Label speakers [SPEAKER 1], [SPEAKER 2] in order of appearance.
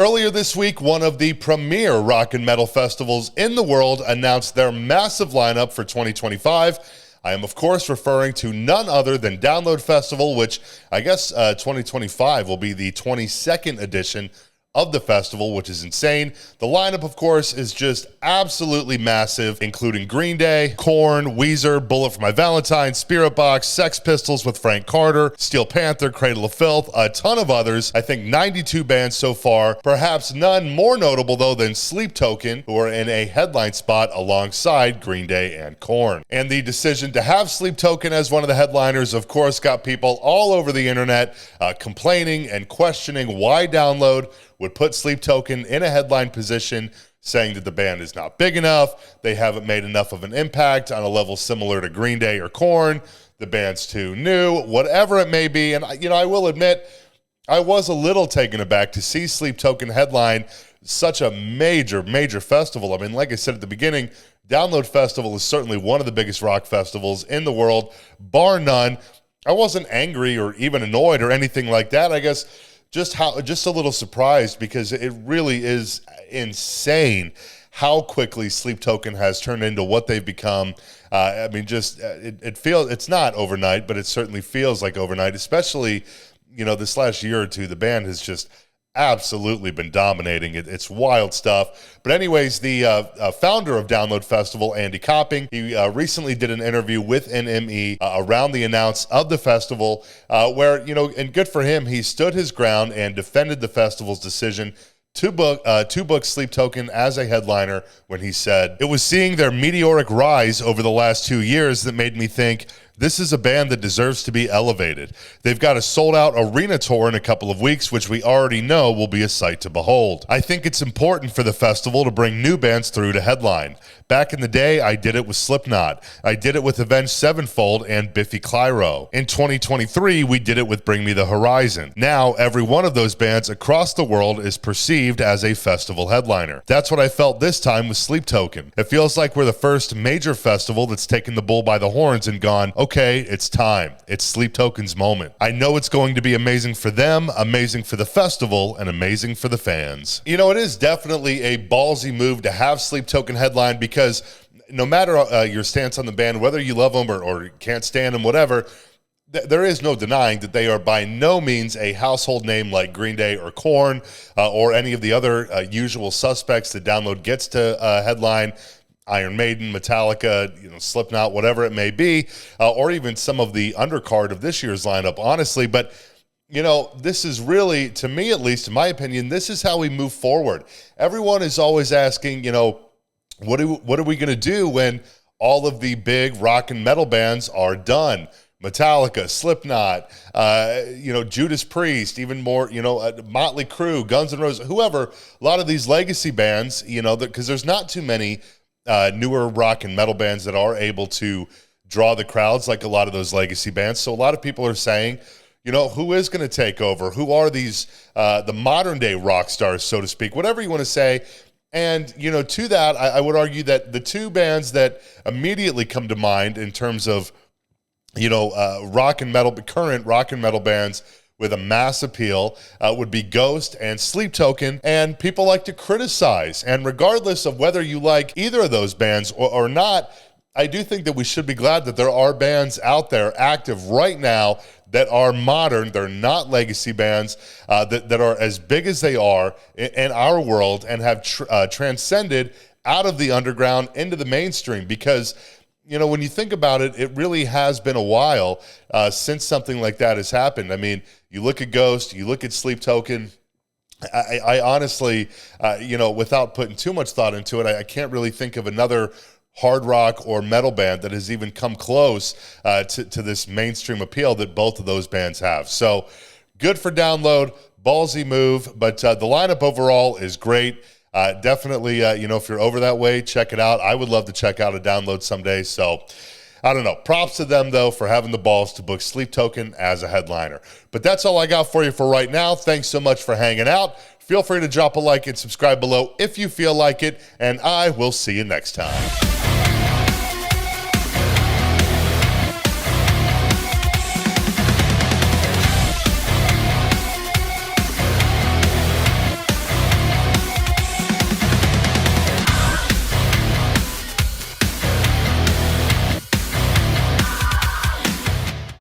[SPEAKER 1] Earlier this week, one of the premier rock and metal festivals in the world announced their massive lineup for 2025. I am, of course, referring to none other than Download Festival, which I guess 2025 will be the 22nd edition of the festival, which is insane. The lineup, of course, is just absolutely massive, including Green Day, Korn, Weezer, Bullet for My Valentine, Spirit Box, Sex Pistols with Frank Carter, Steel Panther, Cradle of Filth, a ton of others. I think 92 bands so far, perhaps none more notable, though, than Sleep Token, who are in a headline spot alongside Green Day and Korn. And the decision to have Sleep Token as one of the headliners, of course, got people all over the internet complaining and questioning why Download would put Sleep Token in a headline position, saying that the band is not big enough, they haven't made enough of an impact on a level similar to Green Day or Korn, the band's too new, whatever it may be. And, I will admit, I was a little taken aback to see Sleep Token headline such a major festival. I mean, like I said at the beginning, Download Festival is certainly one of the biggest rock festivals in the world, bar none. I wasn't angry or even annoyed or anything like that. I guess just a little surprised, because it really is insane how quickly Sleep Token has turned into what they've become. I mean, it feels, it's not overnight, but it certainly feels like overnight, especially, this last year or two. The band has just absolutely been dominating. It's wild stuff. But anyways, the founder of Download Festival, Andy Copping, he recently did an interview with NME around the announce of the festival, where, and good for him, he stood his ground and defended the festival's decision to book Sleep Token as a headliner, when he said, "It was seeing their meteoric rise over the last 2 years that made me think, this is a band that deserves to be elevated. They've got a sold-out arena tour in a couple of weeks, which we already know will be a sight to behold. I think it's important for the festival to bring new bands through to headline. Back in the day, I did it with Slipknot. I did it with Avenged Sevenfold and Biffy Clyro. In 2023, we did it with Bring Me the Horizon. Now, every one of those bands across the world is perceived as a festival headliner. That's what I felt this time with Sleep Token. It feels like we're the first major festival that's taken the bull by the horns and gone, okay, it's time. It's Sleep Token's moment. I know it's going to be amazing for them, amazing for the festival, and amazing for the fans." It is definitely a ballsy move to have Sleep Token headline, because no matter your stance on the band, whether you love them or can't stand them, whatever, there is no denying that they are by no means a household name like Green Day or Korn, or any of the other usual suspects that Download gets to headline. Iron Maiden, Metallica, Slipknot, whatever it may be, or even some of the undercard of this year's lineup, honestly. But, this is really, to me at least, in my opinion, this is how we move forward. Everyone is always asking, what are we going to do when all of the big rock and metal bands are done? Metallica, Slipknot, Judas Priest, even more, Motley Crue, Guns N' Roses, whoever, a lot of these legacy bands, because there's not too many newer rock and metal bands that are able to draw the crowds like a lot of those legacy bands. So a lot of people are saying, who is going to take over? Who are these, the modern day rock stars, so to speak, whatever you want to say. And, to that, I would argue that the two bands that immediately come to mind in terms of, current rock and metal bands with a mass appeal would be Ghost and Sleep Token. And people like to criticize. And regardless of whether you like either of those bands or not, I do think that we should be glad that there are bands out there active right now that are modern. They're not legacy bands that are as big as they are in our world and have transcended out of the underground into the mainstream. Because when you think about it, it really has been a while since something like that has happened. I mean, you look at Ghost, you look at Sleep Token. I honestly, without putting too much thought into it, I can't really think of another hard rock or metal band that has even come close to this mainstream appeal that both of those bands have. So good for Download, ballsy move, but the lineup overall is great. Definitely, if you're over that way, check it out. I would love to check out a Download someday. So I don't know. Props to them, though, for having the balls to book Sleep Token as a headliner. But that's all I got for you for right now. Thanks so much for hanging out. Feel free to drop a like and subscribe below if you feel like it, and I will see you next time.